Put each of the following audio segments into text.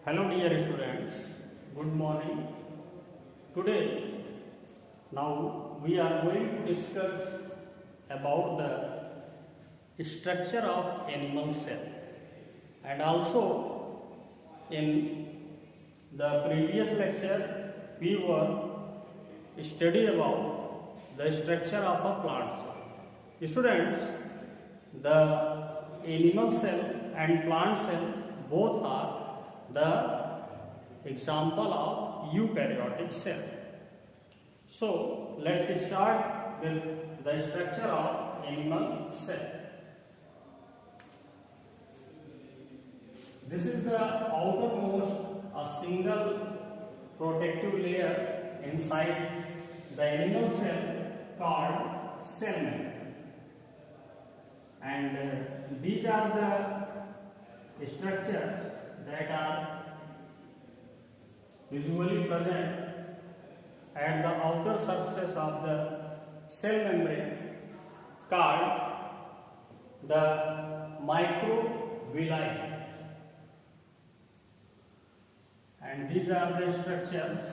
Hello dear students, good morning. Today, now we are going to discuss about the structure of animal cell, and also in the previous lecture we were study about the structure of a plant cell. Students, the animal cell and plant cell both are the example of eukaryotic cell. So let's start with the structure of animal cell. This is the outermost, a single protective layer inside the animal cell called cell membrane, and these are the structures that are usually present at the outer surface of the cell membrane called the microvilli, and these are the structures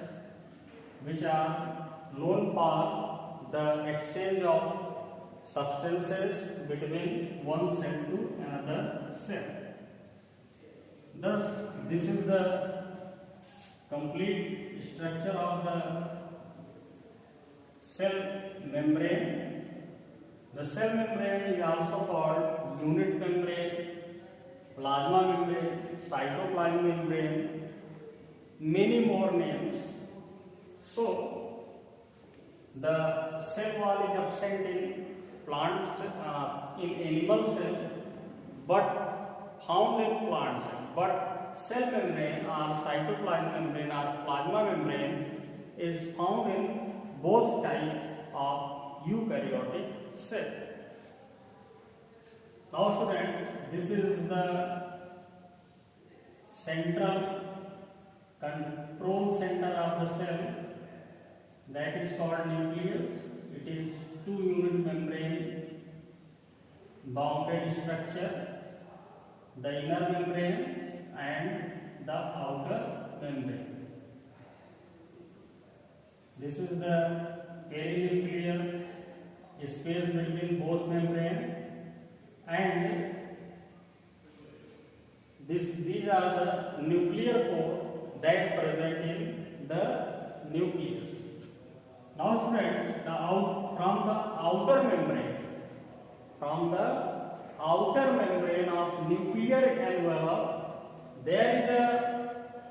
which are known for the exchange of substances between one cell to another cell. Thus, this is the complete structure of the cell membrane. The cell membrane is also called unit membrane, plasma membrane, cytoplasm membrane, many more names. So, the cell wall is absent in in animal cell, but found in plant cell. But cell membrane or cytoplasm membrane or plasma membrane is found in both types of eukaryotic cell. Now students, this is the central control center of the cell, that is called nucleus. It is two unit membrane bounded structure, the inner membrane and the outer membrane. This is the perinuclear space between both membrane, and these are the nuclear core that present in the nucleus. Now students, from the outer membrane of nuclear envelope, there is a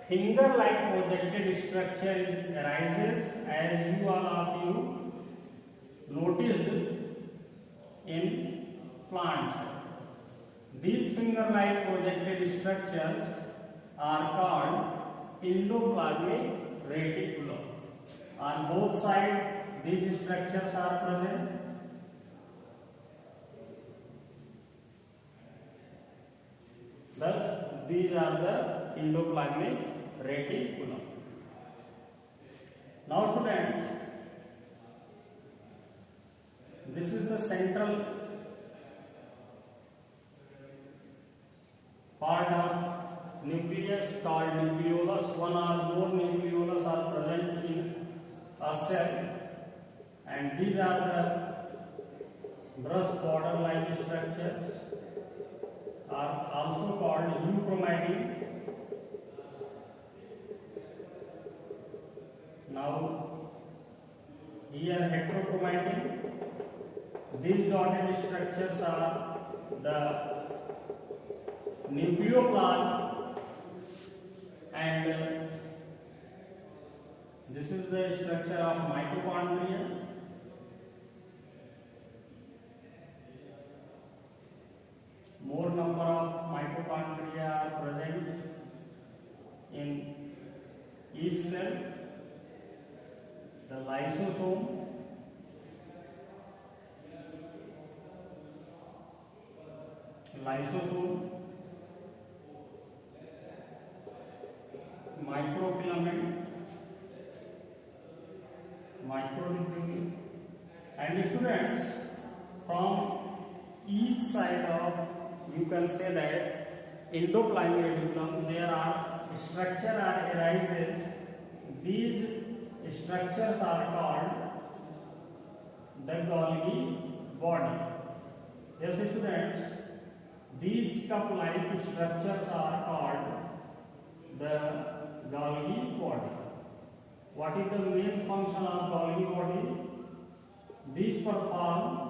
finger-like projected structure arises, as you all of you noticed in plants. These finger-like projected structures are called endoplasmic reticulum. On both sides, these structures are present. Thus, these are the endoplasmic reticulum. Now students, this is the central part of nucleus called nucleolus. One or more nucleolus are present in a cell, and these are the brush border like structures, are also called euchromatin. Now here heterochromatin. These dotted structures are the nucleoplasm, and this is the structure of mitochondria. More number of mitochondria are present in each cell. The lysosome, microfilament, microtubule, and students, from each side of, you can say that endoplasmic reticulum, there are structure arises. These structures are called the Golgi body. Yes, students, these cup-like structures are called the Golgi body. What is the main function of Golgi body? These perform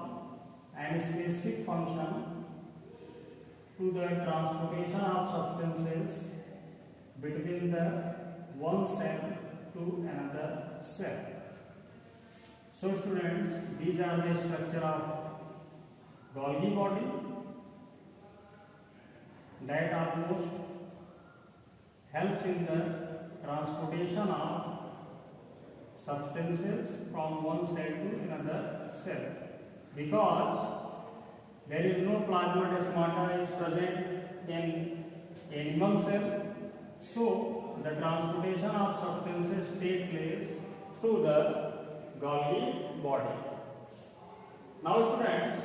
an specific function to the transportation of substances between the one cell to another cell. So students, these are the structure of Golgi body that almost helps in the transportation of substances from one cell to another cell. Because there is no plasma is present in animal cell, so the transportation of substances take place through the Golgi body. Now students,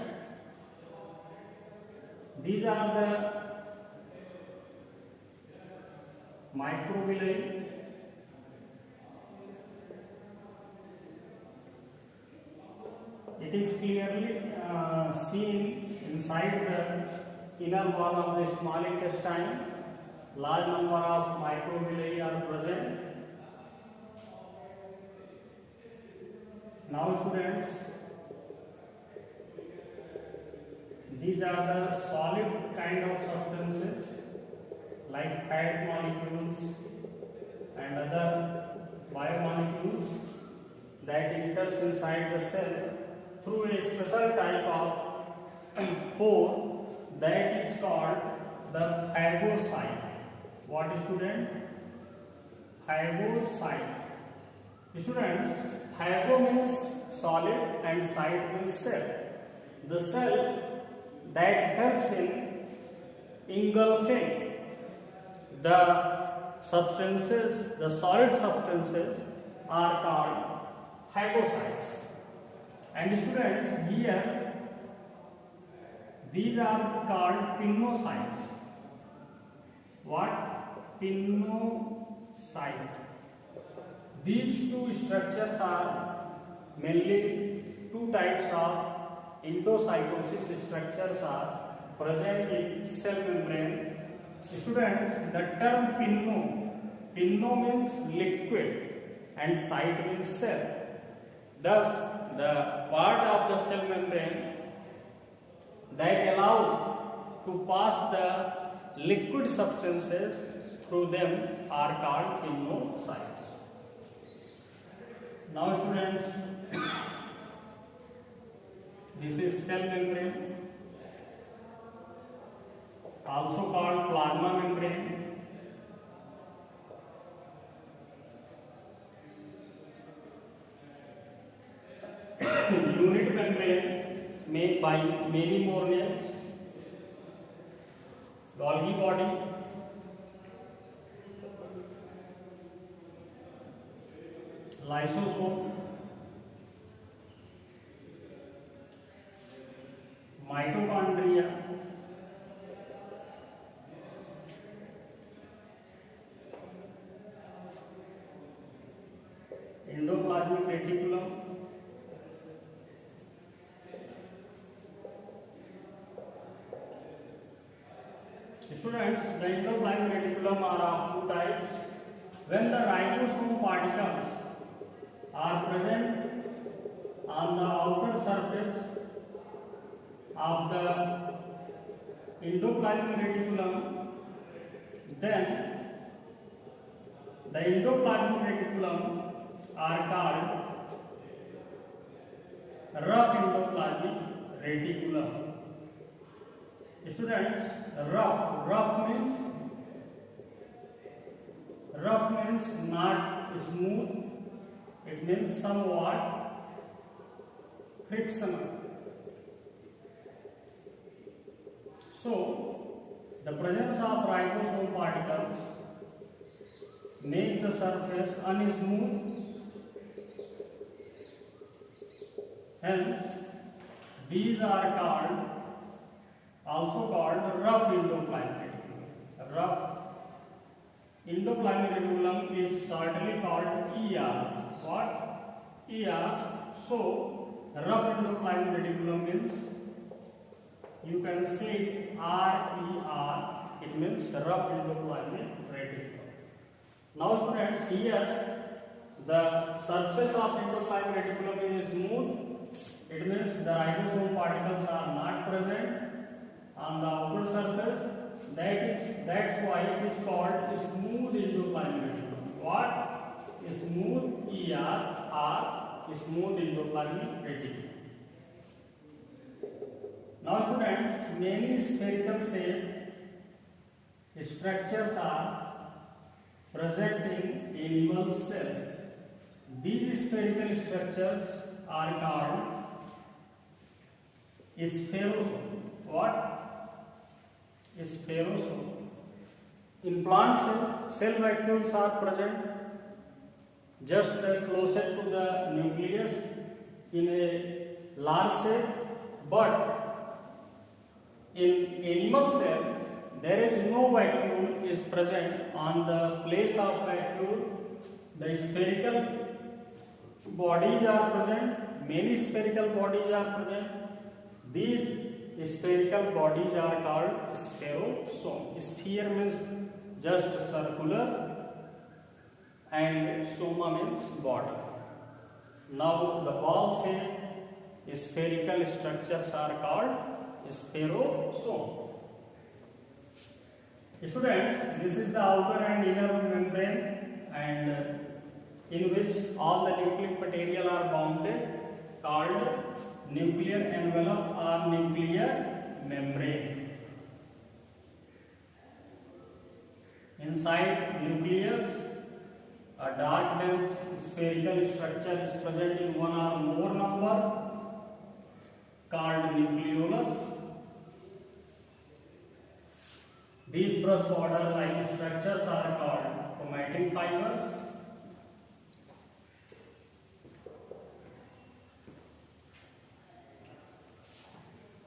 these are the microvilli. It is clearly seen inside the inner wall of the small intestine. Large number of microvilli are present. Now students, these are the solid kind of substances like fat molecules and other biomolecules that enters inside the cell through a special type of pore that is called the phagocyte. What student? Phagocyte. Students, phago means solid and cyte means cell. The cell that helps in engulfing the substances, the solid substances are called phagocytes. And students, here these are called pinocytes. What? Pinocyte. These two structures are mainly two types of endocytosis structures are present in cell membrane. Students, the term pinno means liquid and cyte means cell. Thus, the part of the cell membrane that allow to pass the liquid substances through them are called pinocytes. Now students, this is cell membrane, also called plasma membrane. Unit membrane made by many more names. Golgi body, lysosome, mitochondria, endoplasmic reticulum, students, the endoplasmic reticulum are of two types. When the ribosome particles are present on the outer surface of the endoplasmic reticulum, then the endoplasmic reticulum are called rough endoplasmic reticulum. Students, rough means not smooth. It means somewhat frictional. So, the presence of ribosome particles make the surface unsmooth. Hence, these are also called rough endoplasmic reticulum. rough endoplasmic reticulum is shortly called ER. What? ER. So rough endoplasmic reticulum means, you can say RER. It means rough endoplasmic reticulum. Now students, here the surface of endoplasmic reticulum is smooth. It means the ribosome particles are not present on the outer surface. That's why it is called smooth endoplasmic reticulum. What? Smooth, ER, or smooth endoplasmic reticulum. Now students, many spherical shaped structures are present in animal cell. These spherical structures are called spherosome. What? Spherosome. In plant cell vacuoles are present just closer to the nucleus in a large shape, but in animal cell there is no vacuole is present. On the place of vacuole, the spherical bodies are present. Many spherical bodies are present. These spherical bodies are called spherosome. Sphere means just circular and soma means body. Now the ball shaped spherical structures are called spherosome. Students, this is the outer and inner membrane, and in which all the nucleic material are bounded, called nuclear envelope or nuclear membrane. Inside nucleus, a dark dense spherical structure is present in one or more number, called nucleolus. These brush border like structures are called chromatin fibers.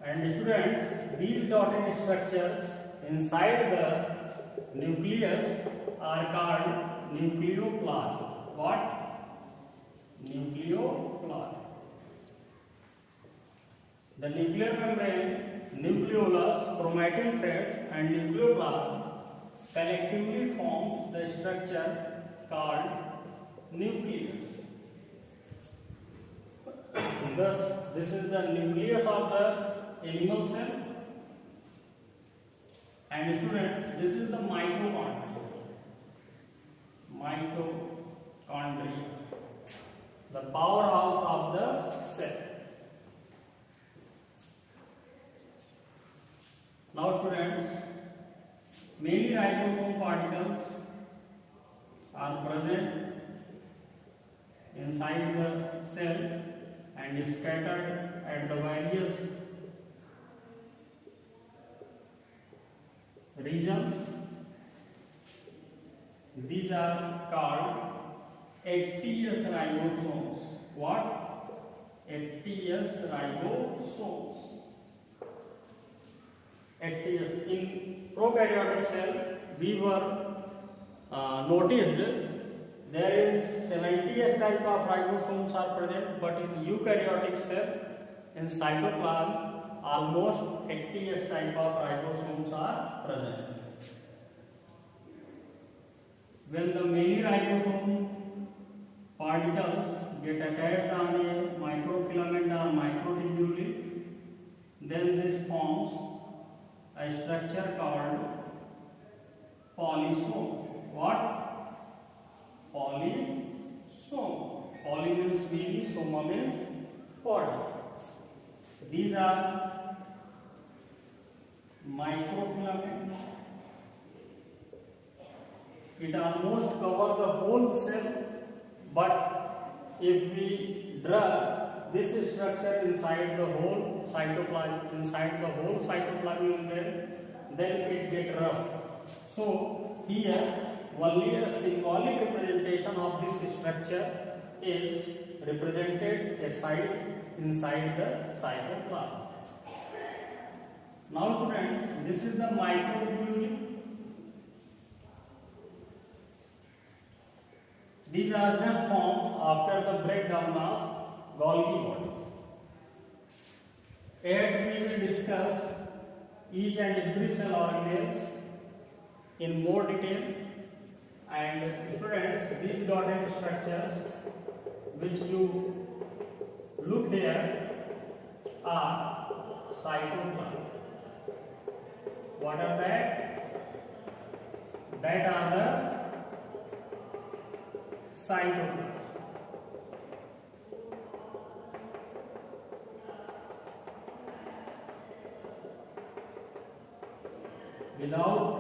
And students, these dotted structures inside the nucleus are called nucleoplasm. What? Nucleoplasm. The nuclear membrane, nucleolus, chromatin threads and nucleoplasm collectively forms the structure called nucleus. Thus, this is the nucleus of the animal cell. And students, this is the mitochondria. Mitochondria, the powerhouse of the cell. Now students, many ribosome particles are present inside the cell and scattered at the various regions. These are called ATS ribosomes. What? ATS ribosomes. ATS. In prokaryotic cell, we were noticed there is 70S type of ribosomes are present, but in eukaryotic cell, in cytoplasm, almost 80S type of ribosomes are present. When the many ribosome particles get attached on a microfilament or microtubule, then this forms a structure called polysome. What? Polysome. Poly means many, soma means body. These are microfilaments. It almost covers the whole cell, but if we draw this structure inside the whole cytoplasm, membrane, then it gets rough. So here only a symbolic representation of this structure is represented a site inside the cytoplasm. Now students, this is the microtubule These are just forms after the breakdown of Golgi body. Here we will discuss each and every cell organelles in more detail. And students, these dotted structures which you look here are cytoplasm. What are that? That are the cytoplasm. Without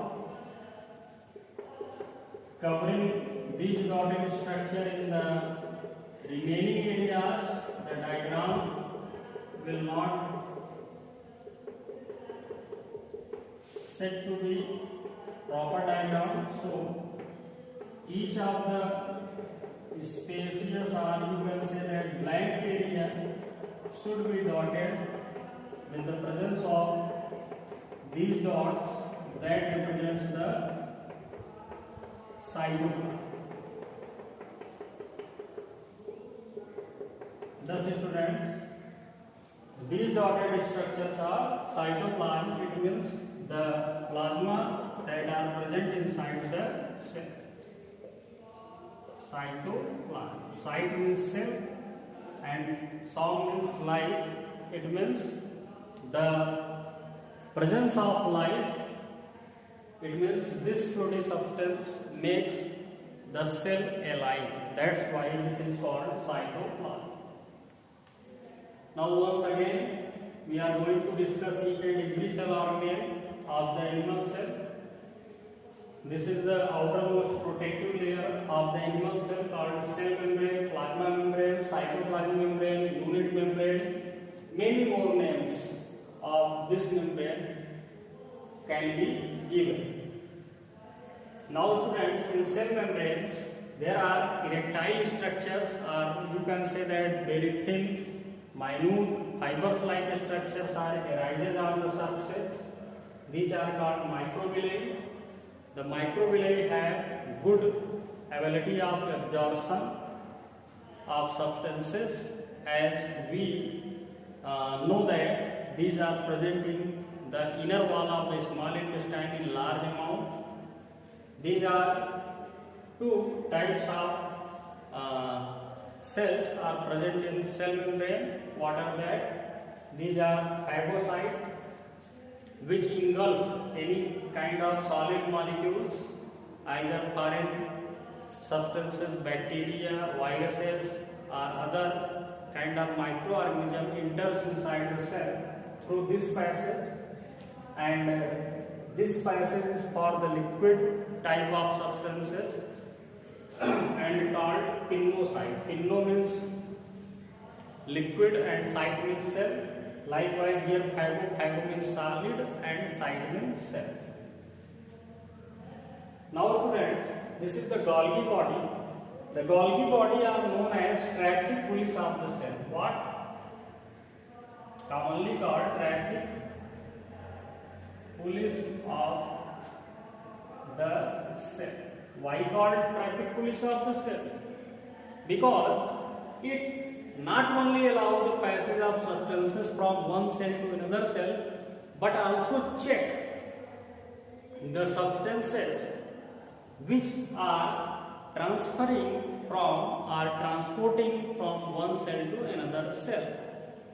covering these dotted structure in the remaining areas, the diagram will not set to be proper diagram. So each of the spaces, or you can say that blank area, should be dotted with the presence of these dots that represents the cytoplasm. Thus, students, these dotted structures are cytoplasm. It means the plasma that are present inside the cell. Cytoplasm. Cyte means cell and plasm means life. It means the presence of life. It means this fluid substance makes the cell alive. That's why this is called cytoplasm. Now once again we are going to discuss each and every cell organelle of the animal cell. This is the outermost protective layer of the animal cell called cell membrane, plasma membrane, cytoplasmic membrane, unit membrane. Many more names of this membrane can be given. Now students, in cell membrane there are erectile structures, or you can say that very thin, minute fibers-like structures are arises on the surface. These are called microvilli. The microvilli have good ability of absorption of substances, as we know that these are present in the inner wall of the small intestine in large amount. These are two types of cells are present in cell membrane. What are that? These are phagocytes, which engulf any kind of solid molecules, either foreign substances, bacteria, viruses, or other kind of microorganism enters inside the cell through this passage, and this passage is for the liquid type of substances and called pinocyte. Pino means liquid and cyte means cell. Likewise here phago means solid and cyte means cell. Now students, this is the Golgi body. The Golgi body are known as tractive pulleys of the cell. What? Commonly called tractive pulleys of the cell. Why called tractive pulleys of the cell? Because it not only allows the passage of substances from one cell to another cell, but also check the substances which are transferring from or transporting from one cell to another cell,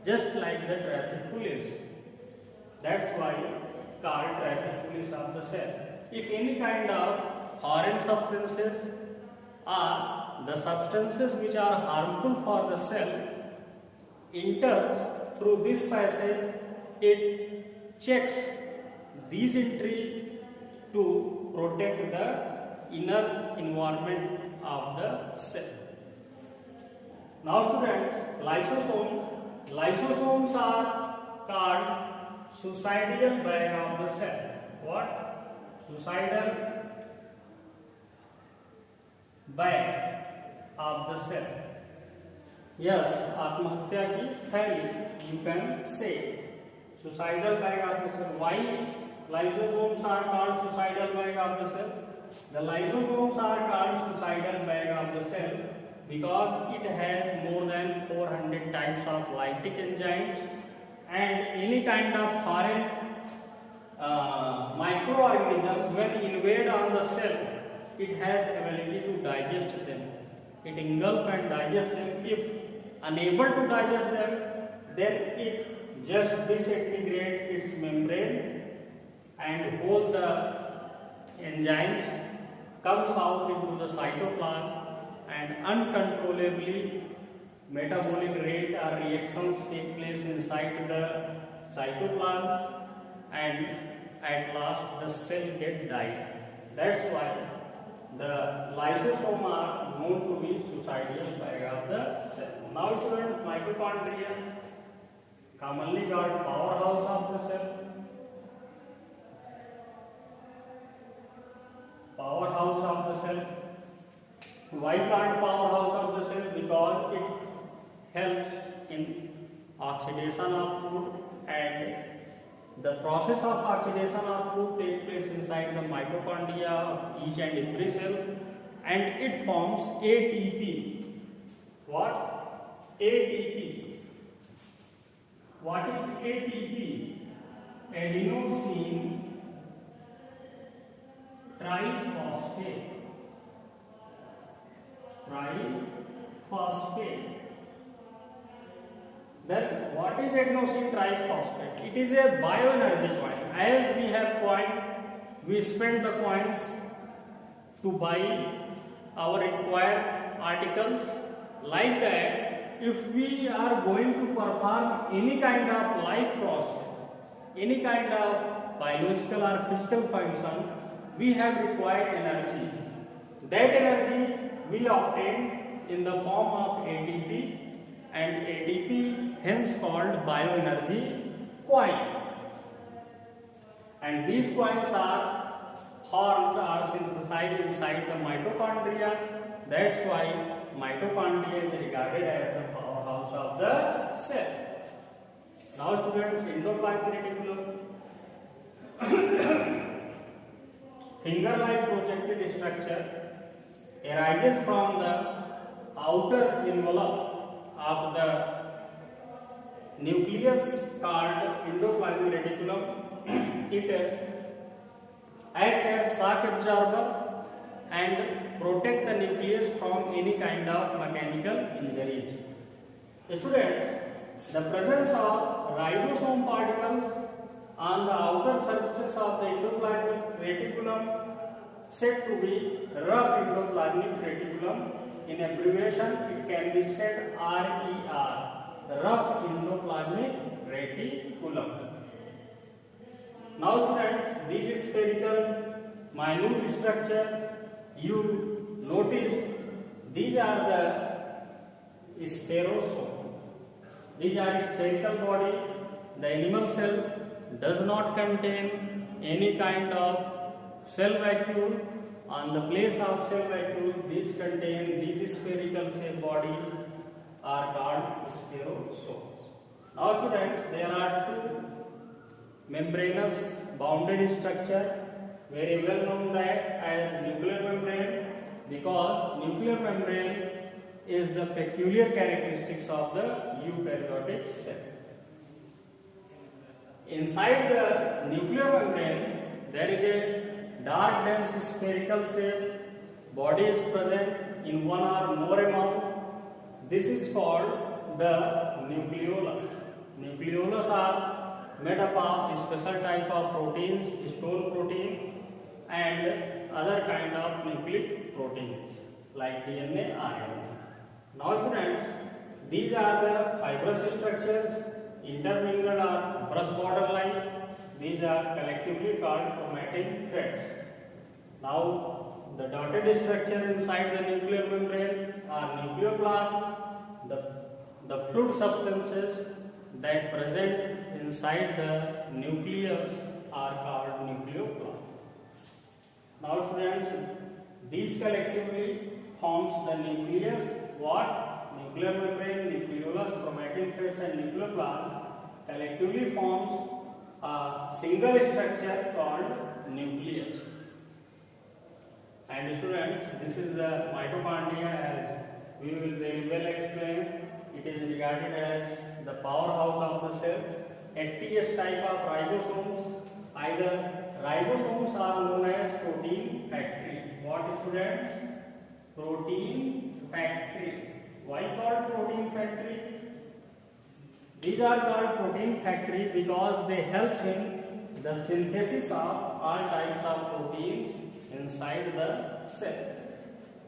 just like the tractive pulleys. That's why called tractive pulleys of the cell. If any kind of foreign substances or the substances which are harmful for the cell enters through this passage, it checks these entry to protect the inner environment of the cell. Now students, lysosomes are called suicidal bag of the cell. What? Suicidal bag of the cell. Yes, आत्महत्या की थैली, you can say. Suicidal bag of the cell. Why lysosomes are called suicidal bag of the cell? The lysosomes are called suicidal bag of the cell because it has more than 400 types of lytic enzymes, and any kind of foreign microorganisms when invade on the cell, it has ability to digest them. It engulf and digest them. If unable to digest them, then it just disintegrate its membrane and hold the enzymes, comes out into the cytoplasm, and uncontrollably metabolic rate or reactions take place inside the cytoplasm, and at last the cell get died. That's why the lysosome are known to be suicidal bag of the cell. Now students, mitochondria, commonly called powerhouse of the cell. Powerhouse of the cell. Why called powerhouse of the cell? Because it helps in oxidation of food, and the process of oxidation of food takes place inside the mitochondria of each and every cell, and it forms ATP. What? ATP. What is ATP? Adenosine triphosphate. Triphosphate. Then what is adenosine triphosphate? It is a bioenergy coin. As we have coin, we spend the coins to buy our required articles. Like that, if we are going to perform any kind of life process, any kind of biological or physical function, we have required energy. That energy we obtain in the form of ATP, and ATP hence called bioenergy coin. And these coins are formed or synthesized inside the mitochondria. That's why mitochondria is regarded as the powerhouse of the cell. Now students, endoplasmic reticulum. Finger-like projected structure arises from the outer envelope of the nucleus called endoplasmic reticulum. It acts as shock absorber and protect the nucleus from any kind of mechanical injuries. Students, the presence of ribosome particles on the outer surfaces of the endoplasmic reticulum said to be rough endoplasmic reticulum. In abbreviation, it can be said RER, the rough endoplasmic reticulum. Now students, this is spherical minute structure. You notice these are the spherosome. These are spherical body. The animal cell does not contain any kind of cell vacuole. On the place of cell vacuole, these spherical cell body are called spherosomes. Now students, there are two membranous bounded structure, very well known that as nuclear membrane, because nuclear membrane is the peculiar characteristics of the eukaryotic cell. Inside the nuclear membrane, there is a dark dense spherical cell body is present in one or more amount. This is called the nucleolus. Nucleolus are made up of special type of proteins, stone protein and other kind of nucleic proteins like DNA, RNA. Now students, these are the fibrous structures intermingled or brush border like. These are collectively called chromatin threads. Now the dotted structure inside the nuclear membrane are nucleoplasm. The fluid substances that present inside the nucleus are called nucleoplasm. Now students, these collectively forms the nucleus. What? Nuclear membrane, nucleolus, chromatin threads and nucleoplasm collectively forms a single structure called nucleus. And students, this is the mitochondria, as we will very well explain. It is regarded as the powerhouse of the cell. ATS type of ribosomes. Either ribosomes are known as protein factory. What, students? Protein factory. Why called protein factory? These are called protein factory because they help in the synthesis of all types of proteins inside the cell.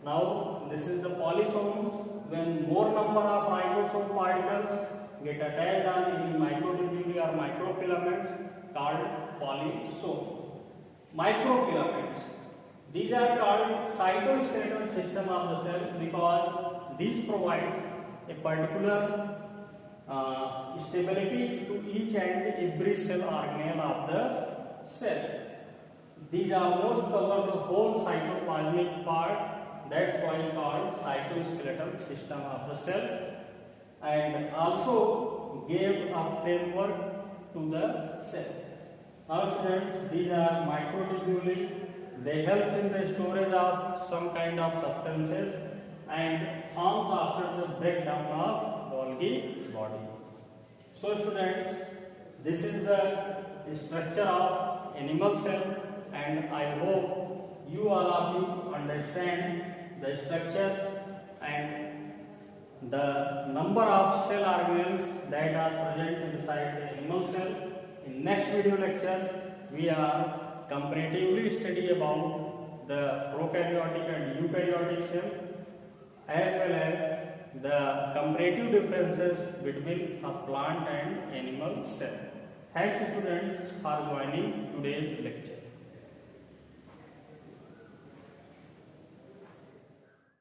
Now this is the polysomes. When more number of ribosome particles get attached on any microtubule or microfilaments called polysome. Microfilaments. These are called cytoskeleton system of the cell because these provide a particular stability to each and every cell organelle of the cell. These almost cover the whole cytoplasmic part. That's why called cytoskeleton system of the cell, and also gave a framework to the cell. Now students, these are microtubuli. They help in the storage of some kind of substances and forms after the breakdown of Golgi body. So students, this is the structure of animal cell, and I hope you all of you understand the structure and the number of cell organelles that are present inside the animal cell. In next video lecture, we are comparatively study about the prokaryotic and eukaryotic cell, as well as the comparative differences between a plant and animal cell. Thanks students for joining today's lecture.